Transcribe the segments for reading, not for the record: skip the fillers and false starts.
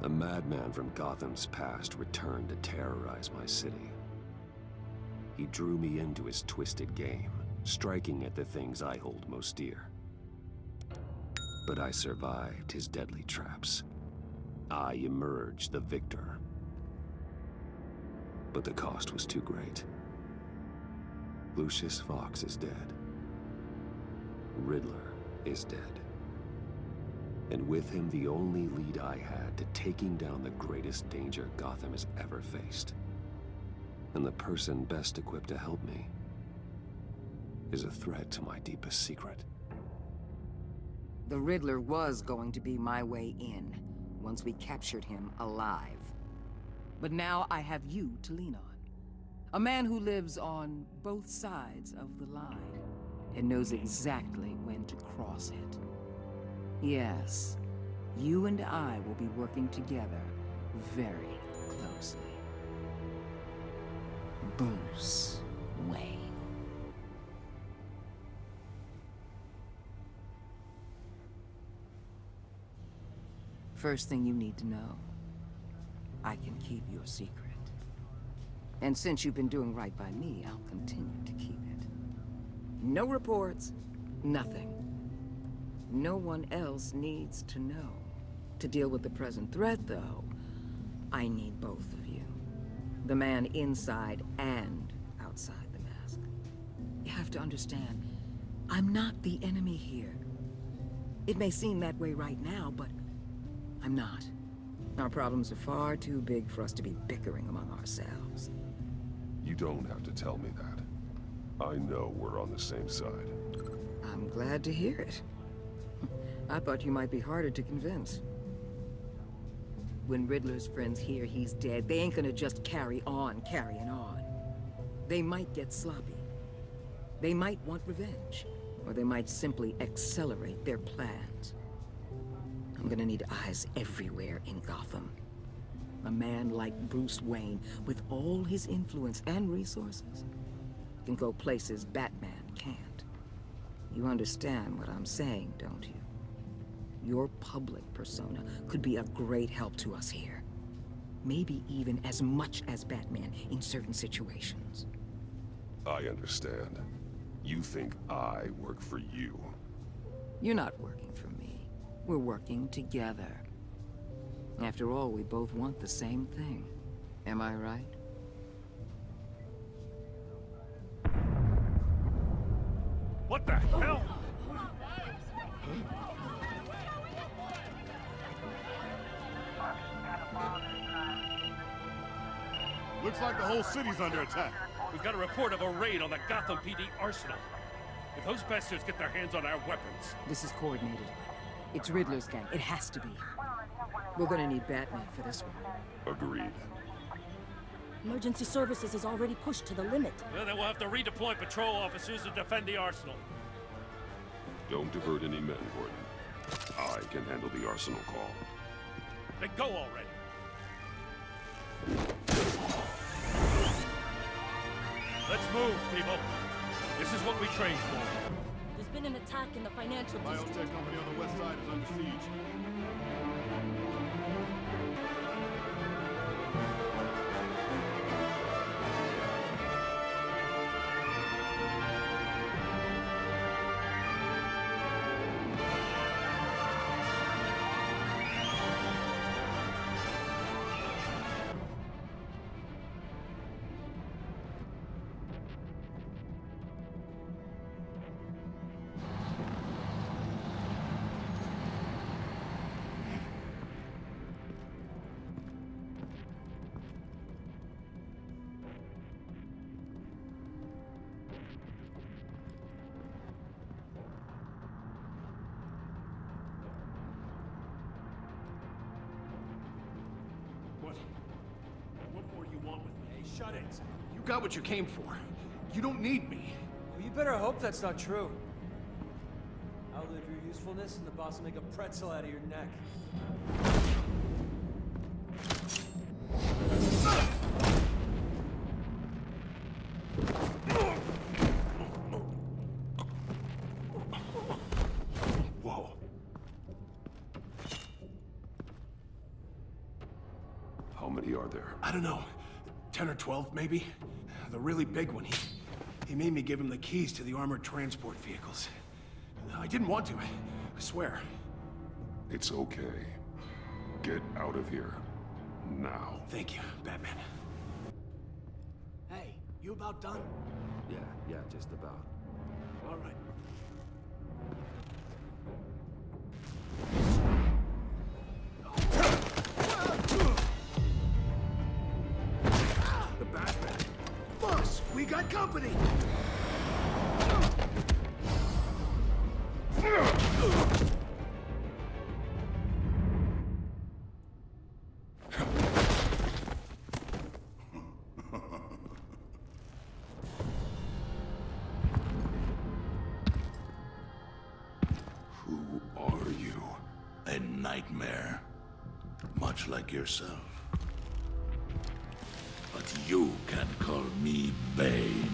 A madman from Gotham's past returned to terrorize my city. He drew me into his twisted game, striking at the things I hold most dear. But I survived his deadly traps. I emerged the victor. But the cost was too great. Lucius Fox is dead. Riddler is dead. And with him, the only lead I had to taking down the greatest danger Gotham has ever faced. And the person best equipped to help me is a threat to my deepest secret. The Riddler was going to be my way in, once we captured him alive. But now I have you to lean on. A man who lives on both sides of the line, and knows exactly when to cross it. Yes, you and I will be working together very closely. Bruce Wayne. First thing you need to know, I can keep your secret. And since you've been doing right by me, I'll continue to keep it. No reports, nothing. No one else needs to know. To deal with the present threat, though, I need both of you. The man inside and outside the mask. You have to understand, I'm not the enemy here. It may seem that way right now, but I'm not. Our problems are far too big for us to be bickering among ourselves. You don't have to tell me that. I know we're on the same side. I'm glad to hear it. I thought you might be harder to convince. When Riddler's friends hear he's dead, they ain't gonna just carry on carrying on. They might get sloppy. They might want revenge. Or they might simply accelerate their plans. I'm gonna need eyes everywhere in Gotham. A man like Bruce Wayne, with all his influence and resources, can go places Batman can't. You understand what I'm saying, don't you? Your public persona could be a great help to us here. Maybe even as much as Batman in certain situations. I understand. You think I work for you. You're not working for me. We're working together. After all, we both want the same thing. Am I right? What the hell? Looks like the whole city's under attack. We've got a report of a raid on the Gotham PD arsenal. If those bastards get their hands on our weapons... This is coordinated. It's Riddler's gang. It has to be. We're gonna need Batman for this one. Agreed. Emergency services is already pushed to the limit. Well, then we'll have to redeploy patrol officers to defend the arsenal. Don't divert any men, Gordon. I can handle the arsenal call. Then go already. Let's move, people. This is what we trained for. There's been an attack in the financial district. Biotech company on the west side is under siege. What more you want with me? Hey, shut it. You got what you came for. You don't need me. Well, you better hope that's not true. Outlive your usefulness and the boss will make a pretzel out of your neck. Whoa. many are there? I don't know. 10 or 12, maybe? The really big one. He made me give him the keys to the armored transport vehicles. I didn't want to, I swear. It's okay. Get out of here. Now. Thank you, Batman. Hey, you about done? Yeah, just about. All right. The Batman! Boss, we got company! Who are you? A nightmare. Much like yourself. But you can call me Bane.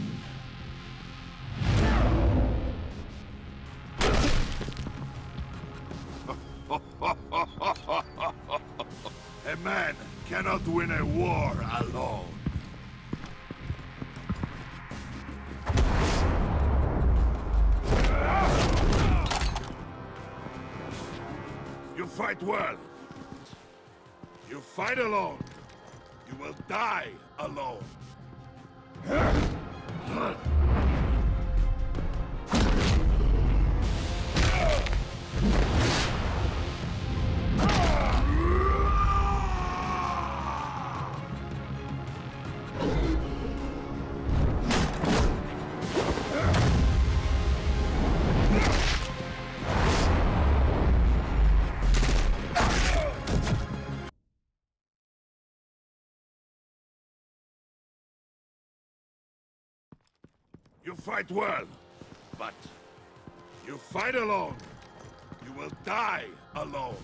A man cannot win a war alone. You fight well. You fight alone. You will die alone. You fight well, but you fight alone. You will die alone.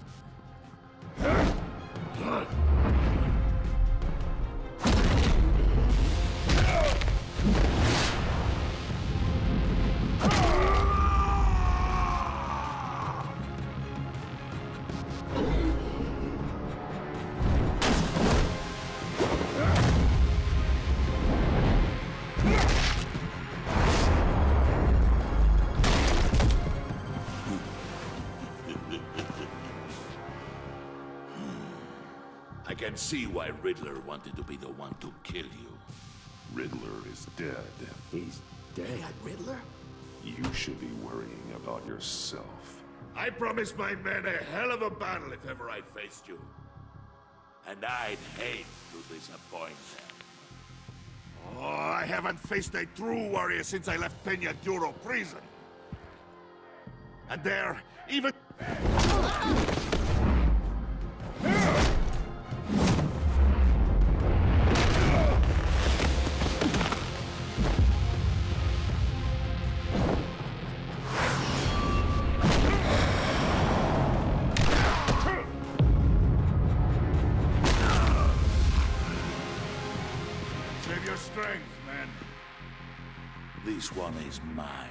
I can see why Riddler wanted to be the one to kill you. Riddler is dead. He's dead. Riddler? You should be worrying about yourself. I promised my men a hell of a battle if ever I faced you. And I'd hate to disappoint them. Oh, I haven't faced a true warrior since I left Peña Duro prison. And there, even... Save your strength, man. This one is mine.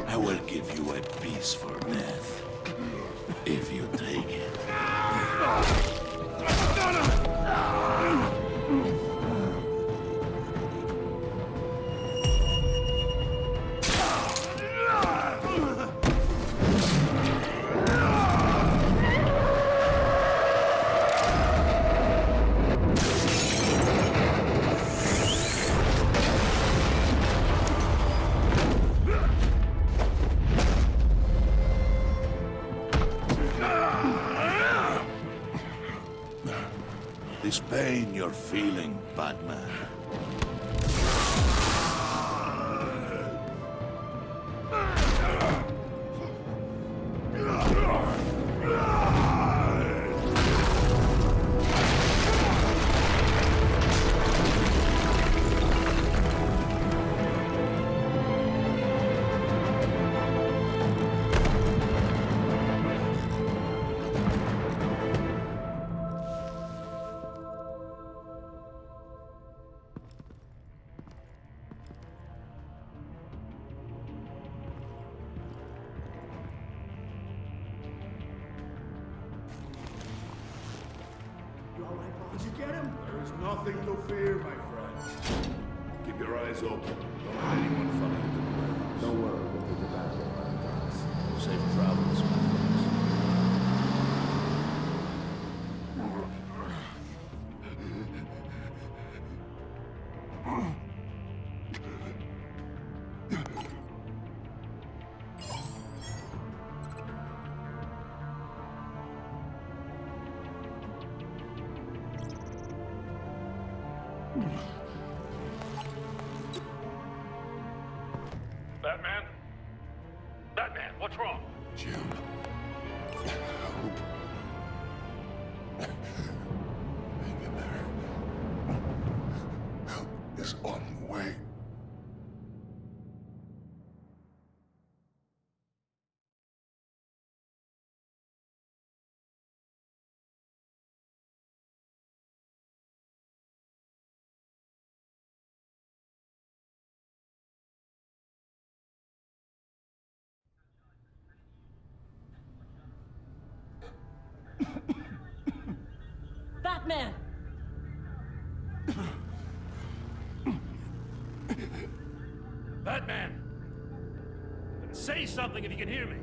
I will give you a piece for death, if you take it. This pain you're feeling, Batman. There is nothing to fear, my friend. Keep your eyes open. Don't let anyone follow you to the warehouse. Don't worry, we'll take the back door. Safe travels, my friends. Batman? Batman, what's wrong? Jim. Hope. Hang in there. Help is on the way. Batman! Batman! Say something if you can hear me.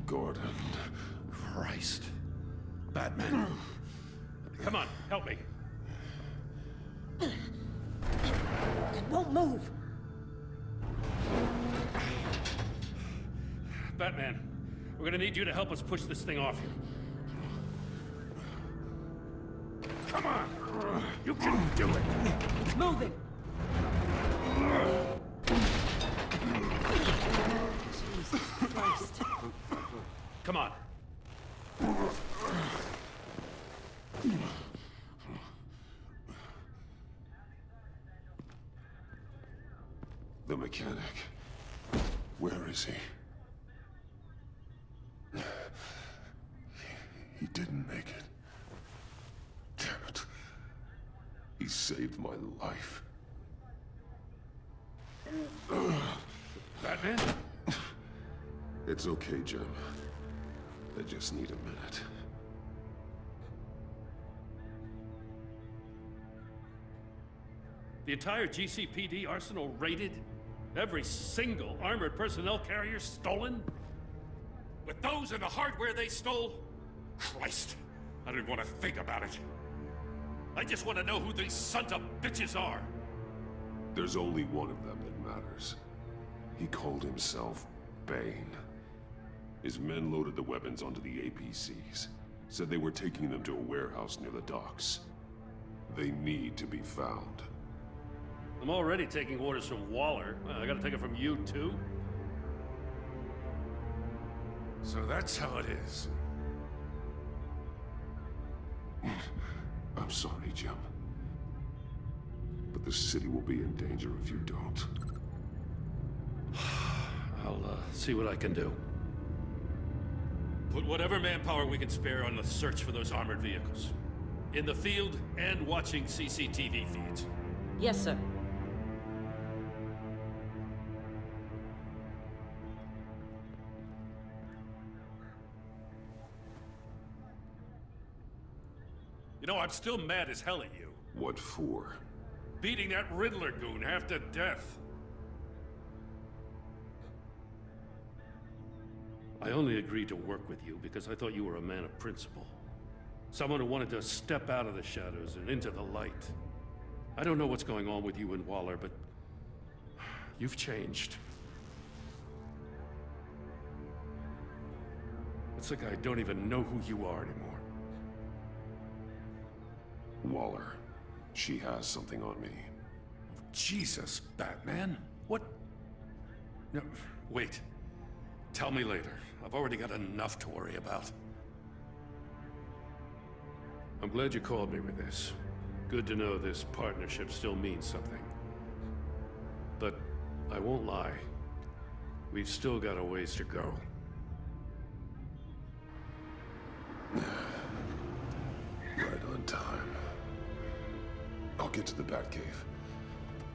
Gordon. Christ. Batman. Come on, help me. It won't move! Batman, we're gonna need you to help us push this thing off you. Come on! You can do it! It's moving! Jesus Christ. Come on. The mechanic. Where is he? He didn't make it. Damn it. He saved my life. Batman? It's okay, Jim. I just need a minute. The entire GCPD arsenal raided? Every single armored personnel carrier stolen? With those and the hardware they stole? Christ, I don't even want to think about it. I just want to know who these sons of bitches are. There's only one of them that matters. He called himself Bane. His men loaded the weapons onto the APCs. Said they were taking them to a warehouse near the docks. They need to be found. I'm already taking orders from Waller. I gotta take it from you, too? So that's how it is. I'm sorry, Jim. But the city will be in danger if you don't. I'll see what I can do. Put whatever manpower we can spare on the search for those armored vehicles. In the field and watching CCTV feeds. Yes, sir. You know, I'm still mad as hell at you. What for? Beating that Riddler goon half to death. I only agreed to work with you because I thought you were a man of principle. Someone who wanted to step out of the shadows and into the light. I don't know what's going on with you and Waller, but you've changed. It's like I don't even know who you are anymore. Waller. She has something on me. Jesus, Batman. What? No, wait. Tell me later. I've already got enough to worry about. I'm glad you called me with this. Good to know this partnership still means something. But I won't lie. We've still got a ways to go. Right on time. I'll get to the Batcave.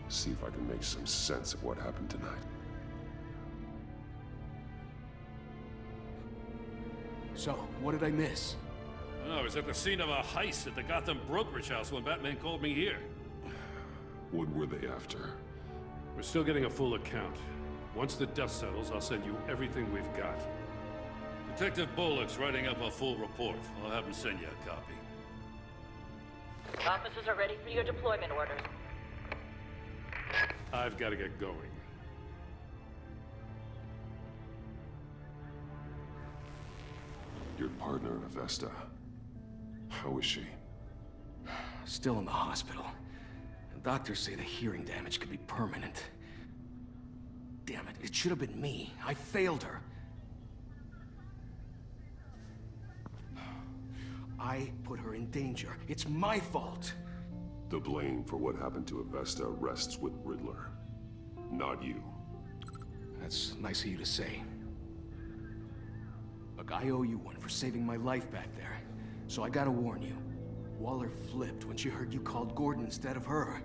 See if I can make some sense of what happened tonight. So, what did I miss? Oh, I was at the scene of a heist at the Gotham brokerage house when Batman called me here. What were they after? We're still getting a full account. Once the dust settles, I'll send you everything we've got. Detective Bullock's writing up a full report. I'll have him send you a copy. Officers are ready for your deployment orders. I've got to get going. Your partner, Avesta. How is she? Still in the hospital. Doctors say the hearing damage could be permanent. Damn it, it should have been me. I failed her. I put her in danger. It's my fault. The blame for what happened to Avesta rests with Riddler, not you. That's nice of you to say. Look, I owe you one for saving my life back there. So I gotta warn you. Waller flipped when she heard you called Gordon instead of her.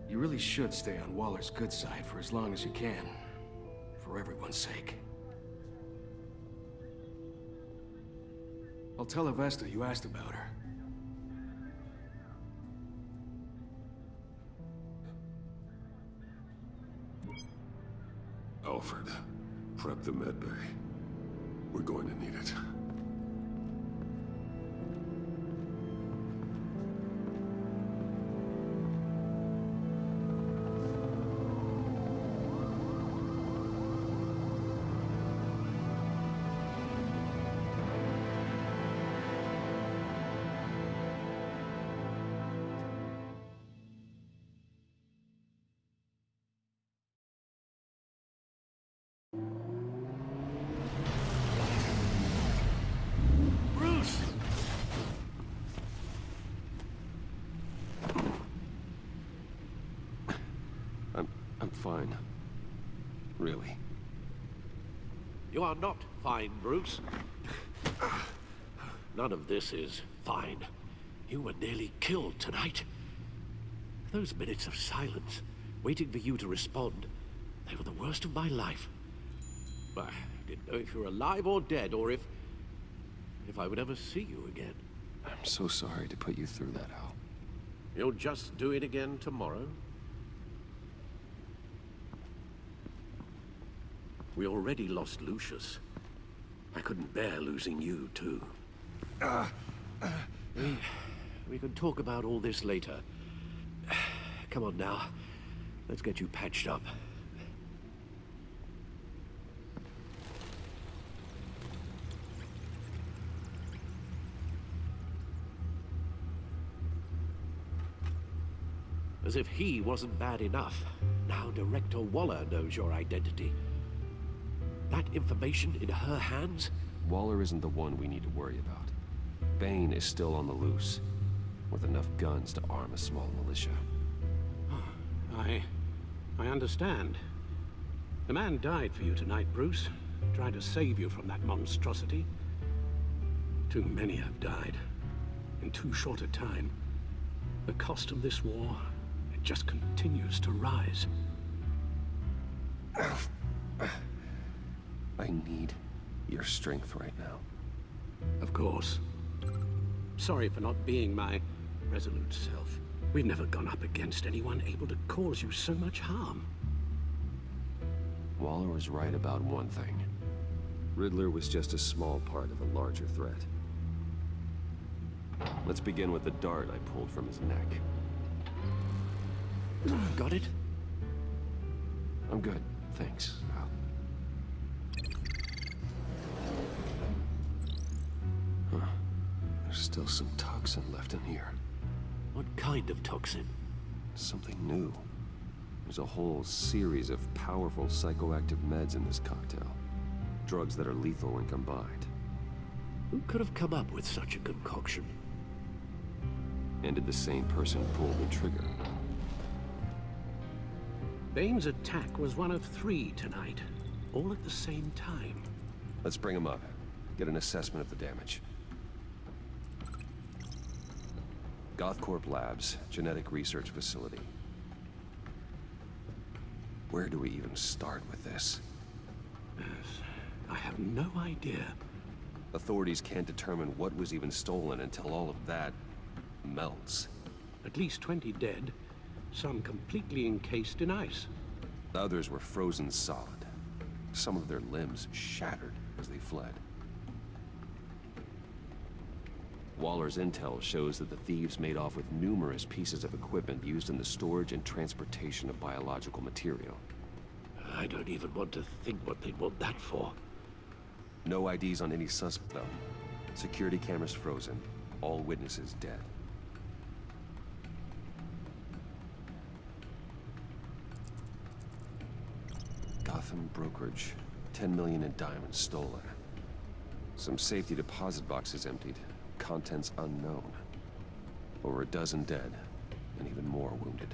You really should stay on Waller's good side for as long as you can. For everyone's sake. I'll tell Avesta you asked about her. Alfred, prep the medbay. We're going to need it. I'm fine. Really. You are not fine, Bruce. None of this is fine. You were nearly killed tonight. Those minutes of silence, waiting for you to respond, they were the worst of my life. I didn't know if you were alive or dead, or if I would ever see you again. I'm so sorry to put you through that, Al. You'll just do it again tomorrow? We already lost Lucius. I couldn't bear losing you, too. We can talk about all this later. Come on now. Let's get you patched up. As if he wasn't bad enough, now Director Waller knows your identity. That information in her hands? Waller isn't the one we need to worry about. Bane is still on the loose, with enough guns to arm a small militia. I understand. The man died for you tonight, Bruce. Trying to save you from that monstrosity. Too many have died. In too short a time. The cost of this war, it just continues to rise. I need your strength right now. Of course. Sorry for not being my resolute self. We've never gone up against anyone able to cause you so much harm. Waller was right about one thing. Riddler was just a small part of a larger threat. Let's begin with the dart I pulled from his neck. Got it? I'm good, thanks, Al. Huh. There's still some toxin left in here. What kind of toxin? Something new. There's a whole series of powerful psychoactive meds in this cocktail. Drugs that are lethal when combined. Who could have come up with such a concoction? And did the same person pull the trigger? Bane's attack was one of 3 tonight, all at the same time. Let's bring him up. Get an assessment of the damage. Gothcorp Labs, genetic research facility. Where do we even start with this? Yes, I have no idea. Authorities can't determine what was even stolen until all of that melts. At least 20 dead, some completely encased in ice. Others were frozen solid. Some of their limbs shattered as they fled. Waller's intel shows that the thieves made off with numerous pieces of equipment used in the storage and transportation of biological material. I don't even want to think what they'd want that for. No IDs on any suspect, though. Security cameras frozen. All witnesses dead. Gotham brokerage. 10 million in diamonds stolen. Some safety deposit boxes emptied. Contents unknown. Over a dozen dead, and even more wounded.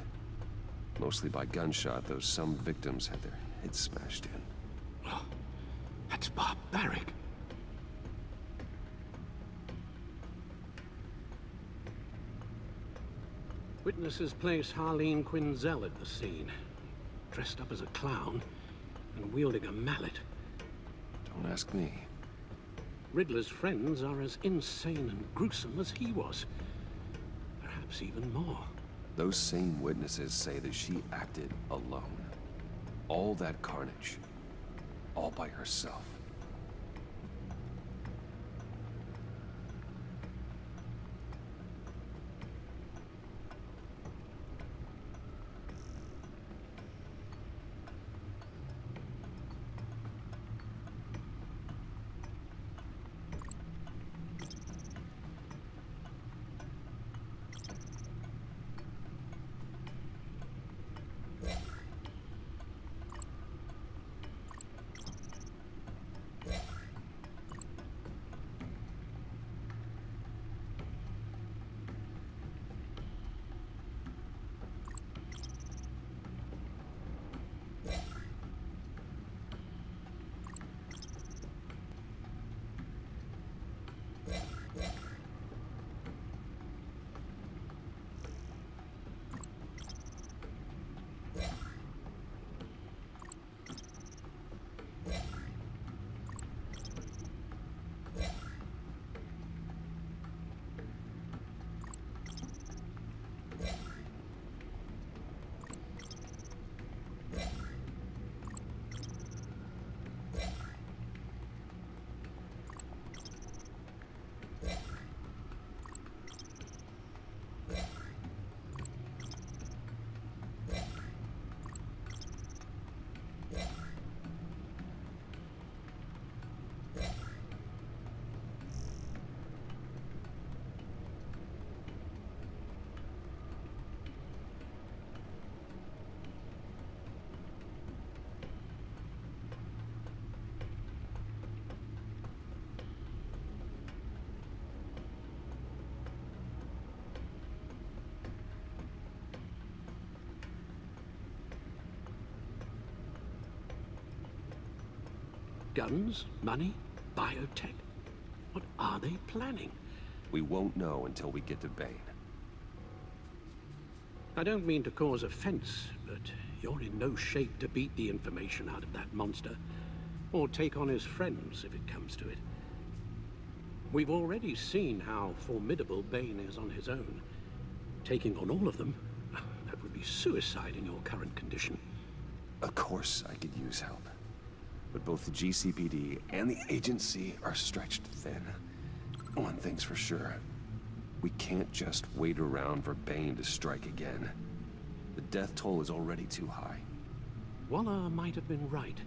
Mostly by gunshot, though some victims had their heads smashed in. Oh, that's barbaric. Witnesses place Harleen Quinzel at the scene, dressed up as a clown and wielding a mallet. Don't ask me. Riddler's friends are as insane and gruesome as he was. Perhaps even more. Those same witnesses say that she acted alone. All that carnage. All by herself. Guns? Money? Biotech? What are they planning? We won't know until we get to Bane. I don't mean to cause offense, but you're in no shape to beat the information out of that monster, or take on his friends if it comes to it. We've already seen how formidable Bane is on his own. Taking on all of them, that would be suicide in your current condition. Of course I could use help. But both the GCPD and the agency are stretched thin. One thing's for sure. We can't just wait around for Bane to strike again. The death toll is already too high. Waller might have been right.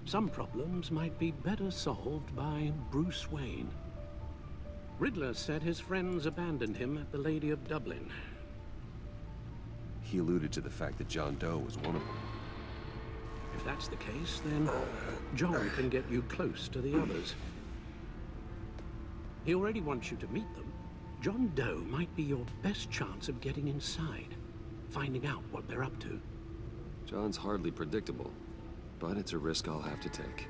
Some problems might be better solved by Bruce Wayne. Riddler said his friends abandoned him at the Lady of Dublin. He alluded to the fact that John Doe was one of them. If that's the case, then John can get you close to the others. He already wants you to meet them. John Doe might be your best chance of getting inside, finding out what they're up to. John's hardly predictable, but it's a risk I'll have to take.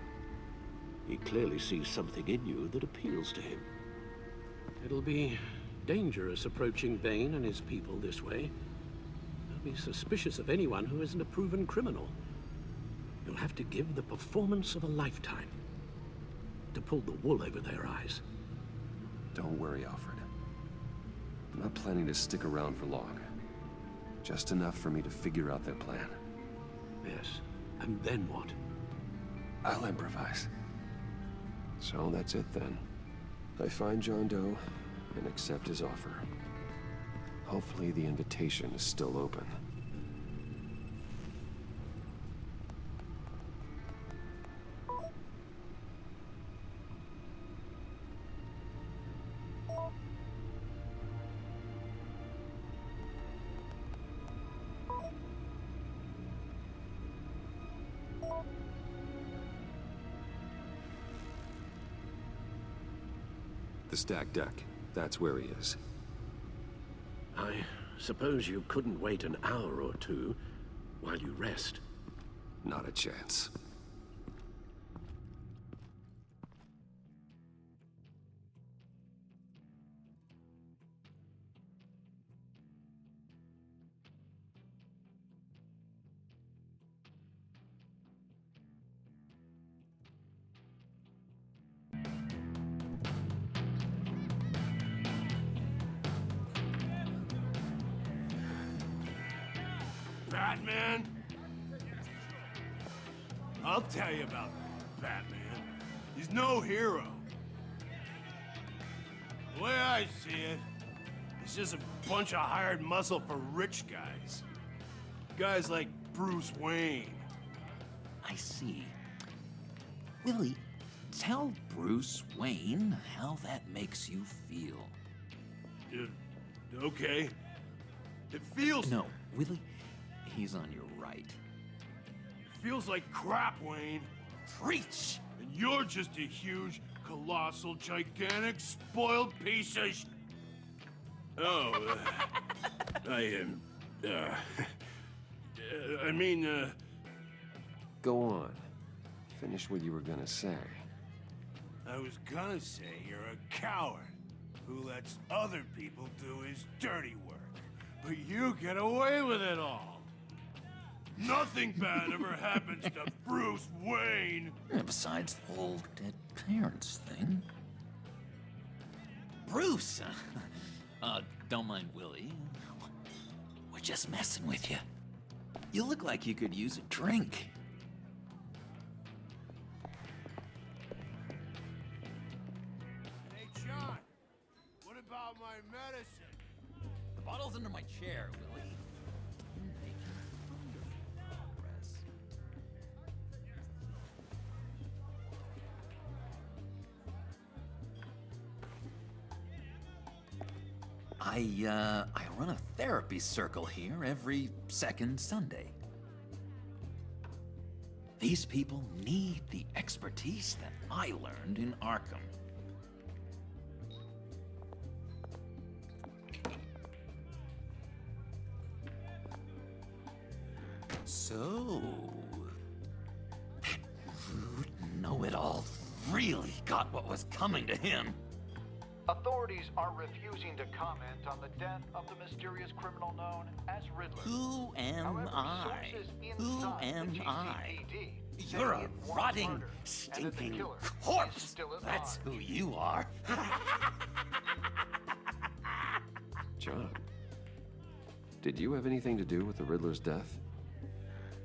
He clearly sees something in you that appeals to him. It'll be dangerous approaching Bane and his people this way. They'll be suspicious of anyone who isn't a proven criminal. You'll have to give the performance of a lifetime. to pull the wool over their eyes. Don't worry, Alfred. I'm not planning to stick around for long. Just enough for me to figure out their plan. Yes, and then what? I'll improvise. So that's it then. I find John Doe and accept his offer. Hopefully the invitation is still open. The stacked deck. That's where he is. I suppose you couldn't wait an hour or two while you rest. Not a chance. Batman? I'll tell you about Batman. He's no hero. The way I see it, he's just a bunch of hired muscle for rich guys. Guys like Bruce Wayne. I see. Willie, tell Bruce Wayne how that makes you feel. Okay. It feels... No, Willie, he's on your right. Feels like crap, Wayne. Preach! And you're just a huge, colossal, gigantic, spoiled piece of sh... Oh, I mean, Go on. Finish what you were gonna say. I was gonna say you're a coward who lets other people do his dirty work. But you get away with it all. Nothing bad ever happens to Bruce Wayne. Besides the whole dead parents thing. Bruce! Don't mind Willie. We're just messing with you. You look like you could use a drink. Hey, John. What about my medicine? The bottle's under my chair, Willie. You're making wonderful progress. I run a therapy circle here every second Sunday. These people need the expertise that I learned in Arkham. So, that rude know-it-all really got what was coming to him. Authorities are refusing to comment on the death of the mysterious criminal known as Riddler. Who am However, I? sources Who inside am the I? GCPD say You're a it was rotting, murdered, and that the stinking killer is corpse. still at That's large. who you are. John, did you have anything to do with the Riddler's death?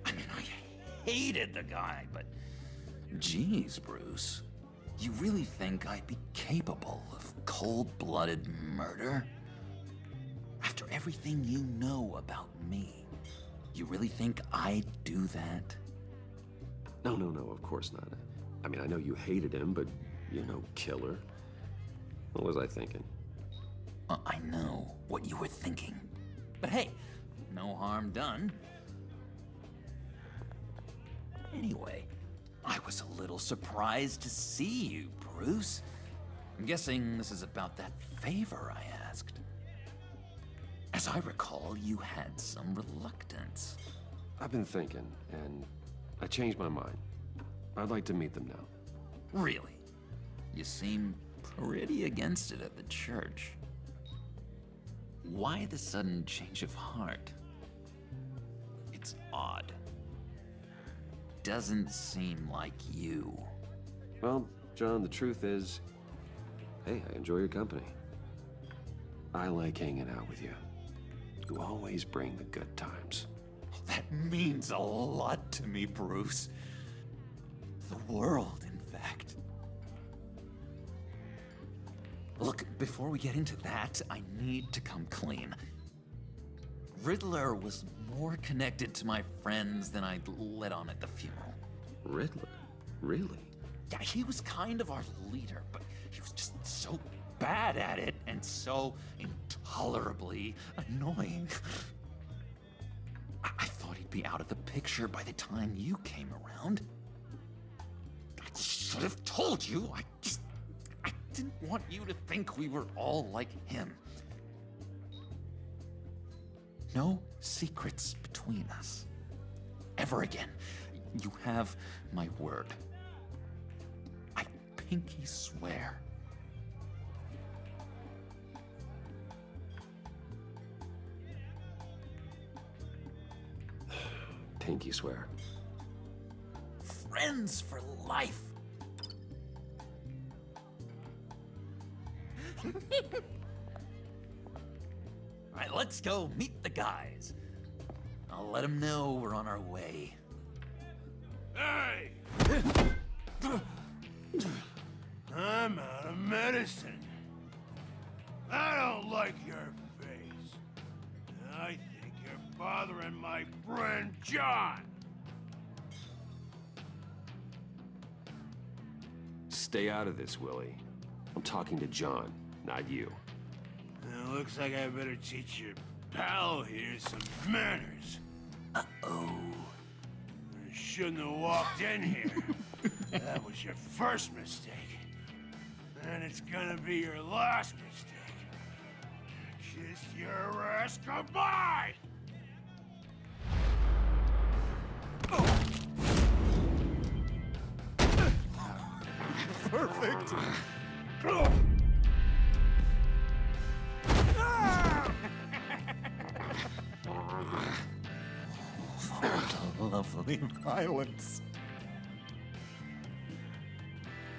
I mean, I hated the guy, but geez, Bruce, you really think I'd be capable of cold-blooded murder? After everything you know about me, you really think I'd do that? No, of course not. I mean, I know you hated him, but you're no killer. What was I thinking? I know what you were thinking. But hey, no harm done. Anyway, I was a little surprised to see you, Bruce. I'm guessing this is about that favor I asked. As I recall, you had some reluctance. I've been thinking, and I changed my mind. I'd like to meet them now. Really? You seem pretty against it at the church. Why the sudden change of heart? It's odd. Doesn't seem like you. Well, John, the truth is, hey, I enjoy your company. I like hanging out with you. You always bring the good times. That means a lot to me, Bruce. The world, in fact. Look, before we get into that, I need to come clean. Riddler was more connected to my friends than I'd let on at the funeral. Riddler? Really? Yeah, he was kind of our leader, but he was just so bad at it and so intolerably annoying. I thought he'd be out of the picture by the time you came around. I should have told you. I didn't want you to think we were all like him. No secrets between us. Ever again. You have my word. I pinky swear. Pinky swear. Friends for life. All right, let's go meet the guys. I'll let them know we're on our way. Hey! I'm out of medicine. I don't like your face. I think you're bothering my friend John. Stay out of this, Willie. I'm talking to John, not you. It looks like I better teach your pal here some manners. Uh-oh. You shouldn't have walked in here. That was your first mistake. And it's gonna be your last mistake. Kiss your ass goodbye! Perfect! Lovely violence.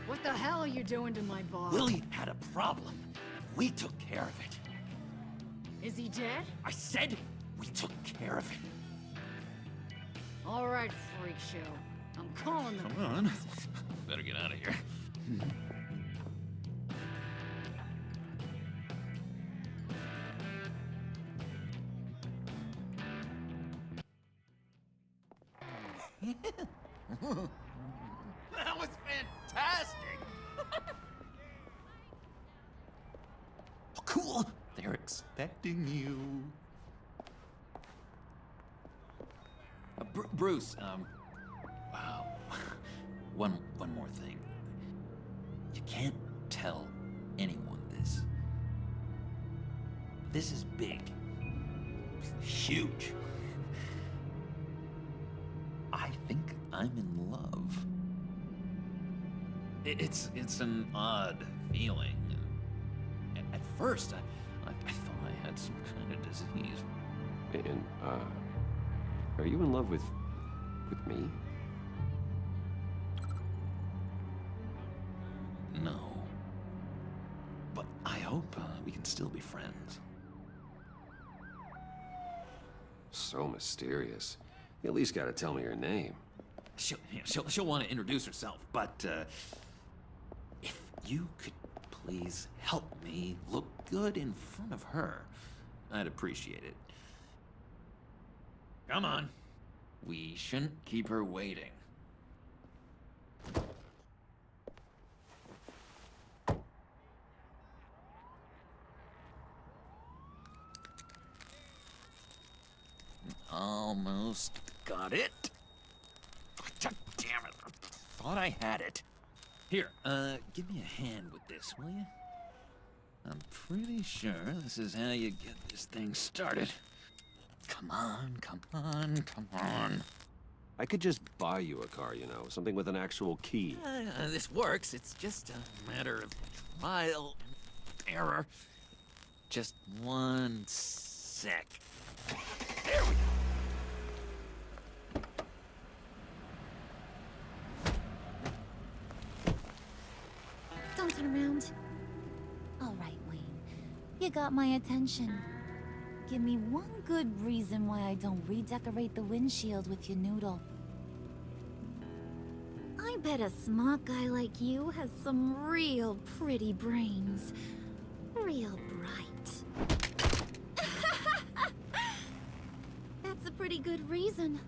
What the hell are you doing to my boss? Willie had a problem. We took care of it. Is he dead? I said we took care of it. All right, freak show. I'm calling the... Come on. Better get out of here. That was fantastic! Oh, cool! They're expecting you. Bruce, wow. One more thing. You can't tell anyone this. This is big. Huge. I think I'm in love. It's an odd feeling. At first, I thought I had some kind of disease. And, are you in love with me? No. But I hope we can still be friends. So mysterious. You at least gotta tell me her name. She'll want to introduce herself, but if you could please help me look good in front of her, I'd appreciate it. Come on. We shouldn't keep her waiting. Almost got it. God damn it. I thought I had it. Here, give me a hand with this, will you? I'm pretty sure this is how you get this thing started. Come on, come on, come on. I could just buy you a car, you know, something with an actual key. This works. It's just a matter of trial and error. Just one sec. There we go. You got my attention. Give me one good reason why I don't redecorate the windshield with your noodle. I bet a smart guy like you has some real pretty brains. Real bright. That's a pretty good reason.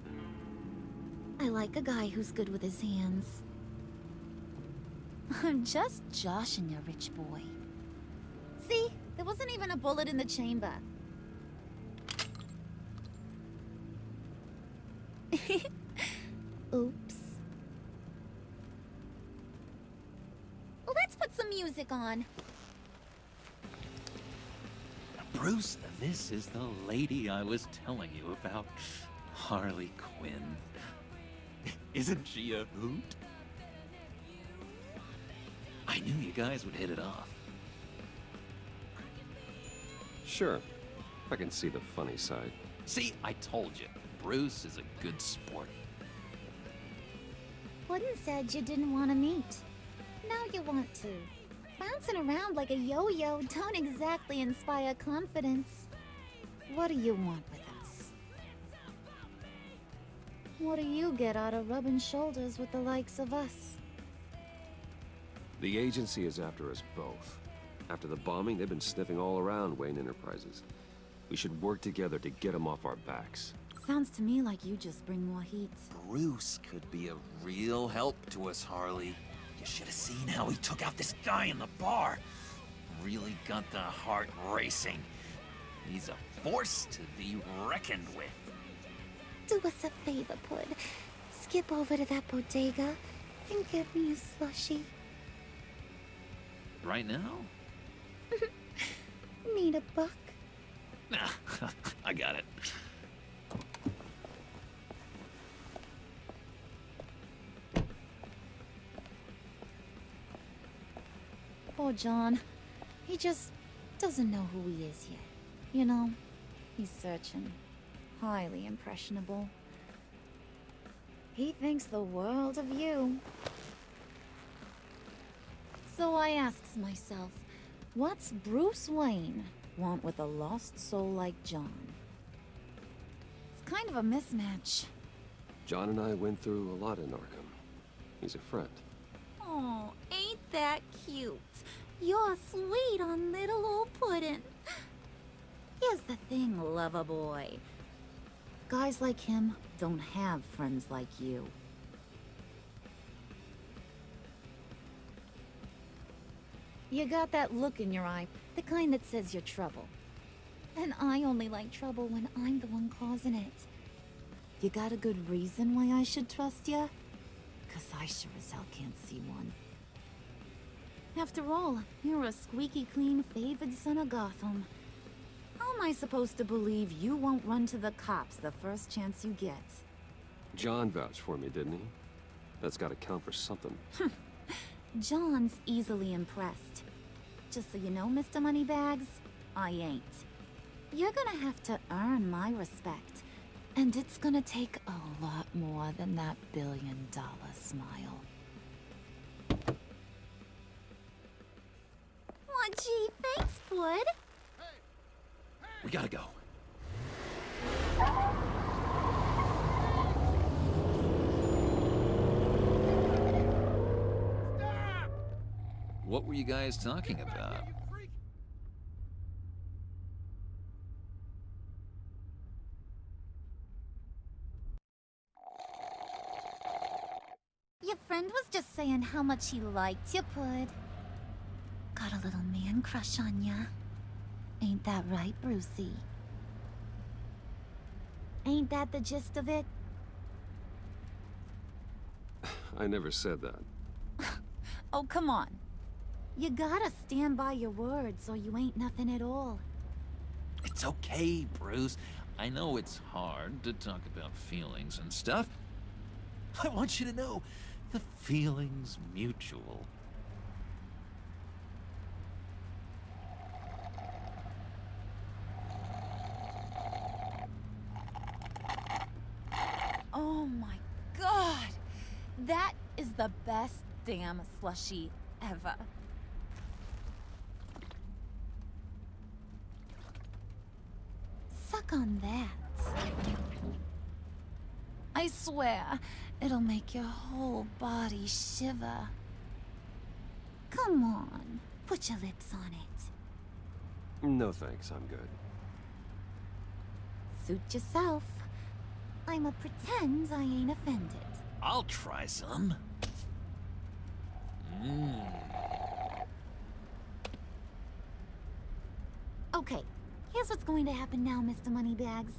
I like a guy who's good with his hands. I'm just joshing you, rich boy. See? There wasn't even a bullet in the chamber. Oops. Well, let's put some music on. Bruce, this is the lady I was telling you about. Harley Quinn. Isn't she a hoot? I knew you guys would hit it off. Sure. I can see the funny side. See, I told you. Bruce is a good sport. Puddin said you didn't want to meet. Now you want to. Bouncing around like a yo-yo don't exactly inspire confidence. What do you want with us? What do you get out of rubbing shoulders with the likes of us? The agency is after us both. After the bombing, they've been sniffing all around Wayne Enterprises. We should work together to get them off our backs. Sounds to me like you just bring more heat. Bruce could be a real help to us, Harley. You should have seen how he took out this guy in the bar. Really got the heart racing. He's a force to be reckoned with. Do us a favor, Pud. Skip over to that bodega and get me a slushie. Right now? Need a buck? Nah, I got it. Poor John. He just doesn't know who he is yet. You know, he's searching. Highly impressionable. He thinks the world of you. So I asks myself, what's Bruce Wayne want with a lost soul like John? It's kind of a mismatch. John and I went through a lot in Arkham. He's a friend. Oh, ain't that cute? You're sweet on little old Puddin'. Here's the thing, lover boy. Guys like him don't have friends like you. You got that look in your eye, the kind that says you're trouble. And I only like trouble when I'm the one causing it. You got a good reason why I should trust you? 'Cause I sure as hell can't see one. After all, you're a squeaky clean favored son of Gotham. How am I supposed to believe you won't run to the cops the first chance you get? John vouched for me, didn't he? That's gotta count for something. John's easily impressed. Just so you know, Mr. Moneybags, I ain't. You're gonna have to earn my respect. And it's gonna take a lot more than that billion-dollar smile. Aw, gee, thanks, Bud. We gotta go. What were you guys talking about? Your friend was just saying how much he liked you, Pud. Got a little man crush on ya. Ain't that right, Brucey? Ain't that the gist of it? I never said that. Oh, come on. You gotta stand by your words or you ain't nothing at all. It's okay, Bruce. I know it's hard to talk about feelings and stuff. I want you to know, the feeling's mutual. Oh my god! That is the best damn slushie ever. swear, it'll make your whole body shiver. Come on, put your lips on it. No thanks, I'm good. Suit yourself. I'ma pretend I ain't offended. I'll try some. Okay, here's what's going to happen now, Mr. Moneybags.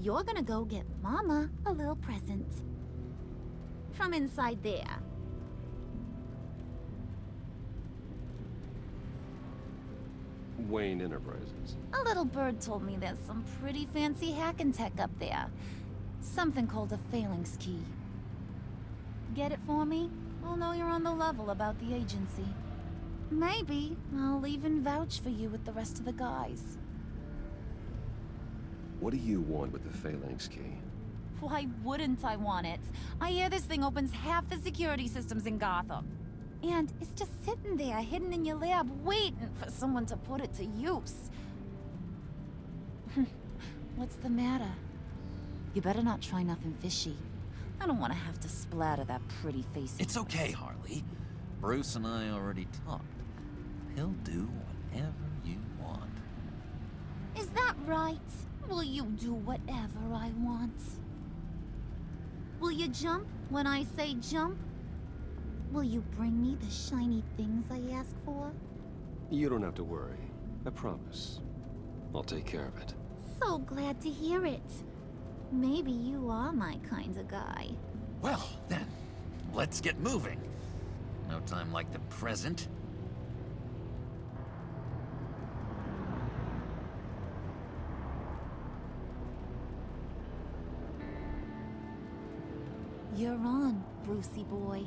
You're gonna go get Mama a little present. From inside there. Wayne Enterprises. A little bird told me there's some pretty fancy hacking tech up there. Something called a phalanx key. Get it for me? I'll know you're on the level about the agency. Maybe I'll even vouch for you with the rest of the guys. What do you want with the phalanx key? Why wouldn't I want it? I hear this thing opens half the security systems in Gotham. And it's just sitting there, hidden in your lab, waiting for someone to put it to use. What's the matter? You better not try nothing fishy. I don't want to have to splatter that pretty face. It's okay, Harley. Bruce and I already talked. He'll do whatever you want. Is that right? Will you do whatever I want? Will you jump when I say jump? Will you bring me the shiny things I ask for? You don't have to worry. I promise. I'll take care of it. So glad to hear it. Maybe you are my kind of guy. Well, then, let's get moving. No time like the present. You're on, Brucey boy.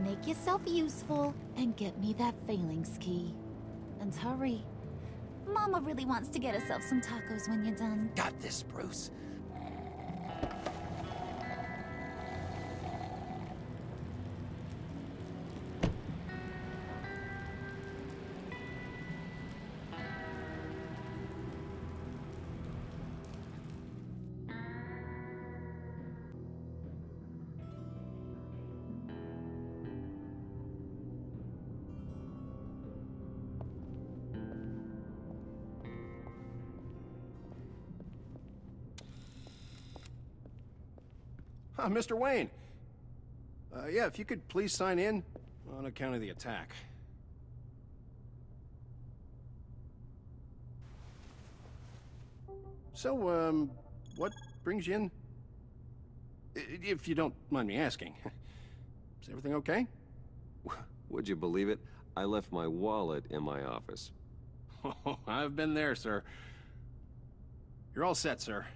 Make yourself useful and get me that phalanx key. And hurry. Mama really wants to get herself some tacos when you're done. Got this, Bruce. Mr. Wayne. Yeah, if you could please sign in on account of the attack. So, what brings you in? If you don't mind me asking. Is everything okay? Would you believe it? I left my wallet in my office. Oh, I've been there, sir. You're all set, sir.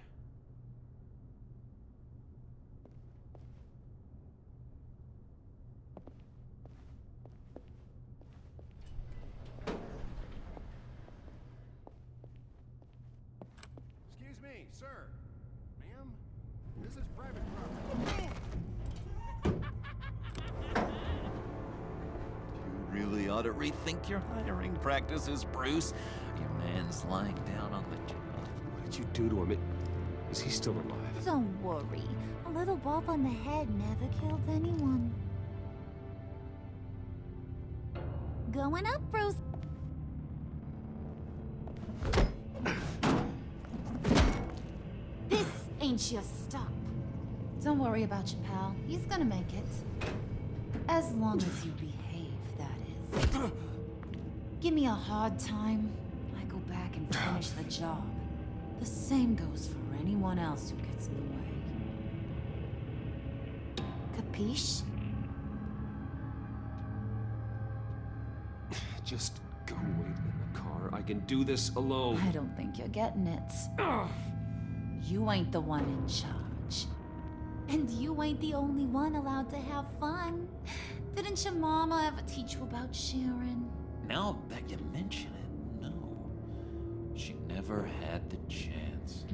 Excuse me, sir. Ma'am, this is private property. You really ought to rethink your hiring practices, Bruce. Your man's lying down on the job. What did you do to him? Is he still alive? Don't worry. A little bump on the head never killed anyone. Going up, Bruce. This ain't your stop. Don't worry about your pal. He's gonna make it. As long as you behave, that is. Give me a hard time, I go back and finish the job. The same goes for anyone else who gets in the way. Capiche? Just go wait in the car. I can do this alone. I don't think you're getting it. You ain't the one in charge. And you ain't the only one allowed to have fun. Didn't your mama ever teach you about sharing? Now that you mention it, no. She never had the chance.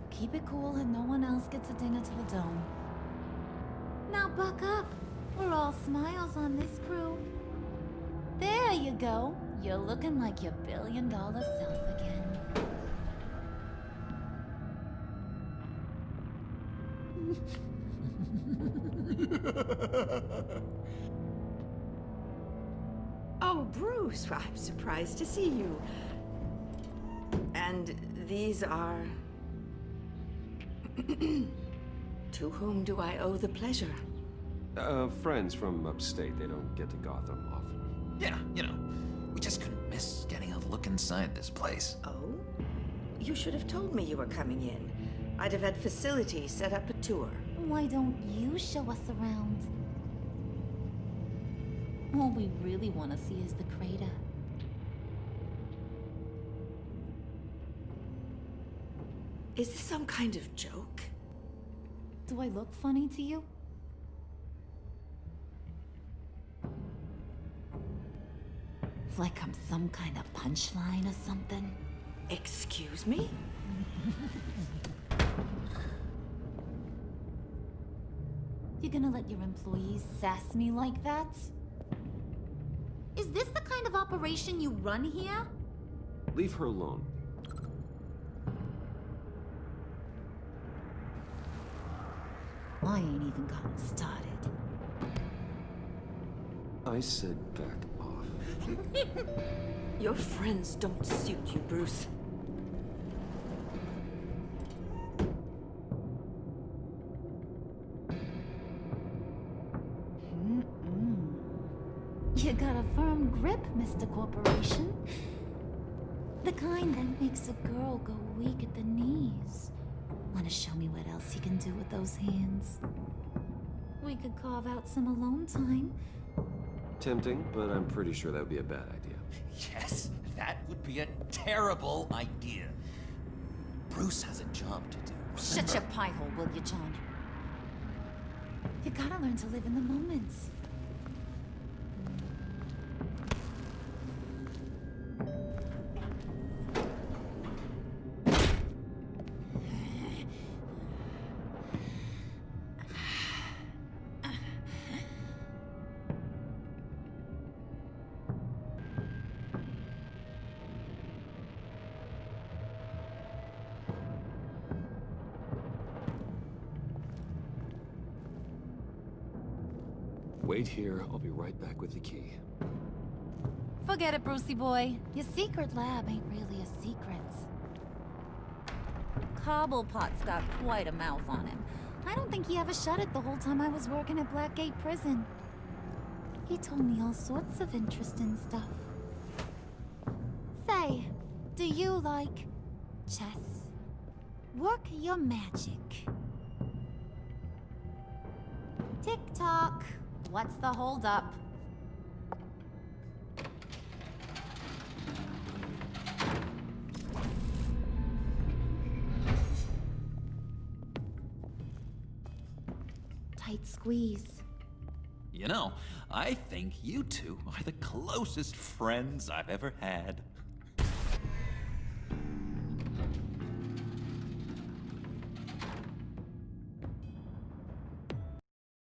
Keep it cool and no one else gets a dinner to the dome. Now buck up. We're all smiles on this crew. There you go. You're looking like your billion-dollar self again. Oh, Bruce, I'm surprised to see you. And these are... To whom do I owe the pleasure? Friends from upstate. They don't get to Gotham often. Yeah, you know, we just couldn't miss getting a look inside this place. Oh? You should have told me you were coming in. I'd have had facilities set up a tour. Why don't you show us around? All we really want to see is the crater. Is this some kind of joke? Do I look funny to you? Like I'm some kind of punchline or something? Excuse me? You gonna let your employees sass me like that? Is this the kind of operation you run here? Leave her alone. I ain't even gotten started. I said back off. Your friends don't suit you, Bruce. You got a firm grip, Mr. Corporation. The kind that makes a girl go weak at the knees. Wanna show me what else you can do with those hands? We could carve out some alone time. Tempting, but I'm pretty sure that would be a bad idea. Yes, that would be a terrible idea. Bruce has a job to do. Shut your pie hole, will you, John? You gotta learn to live in the moment. Wait here, I'll be right back with the key. Forget it, Brucey boy. Your secret lab ain't really a secret. Cobblepot's got quite a mouth on him. I don't think he ever shut it the whole time I was working at Blackgate Prison. He told me all sorts of interesting stuff. Say, do you like chess? Work your magic. Tick-tock. What's the holdup? Tight squeeze. You know, I think you two are the closest friends I've ever had.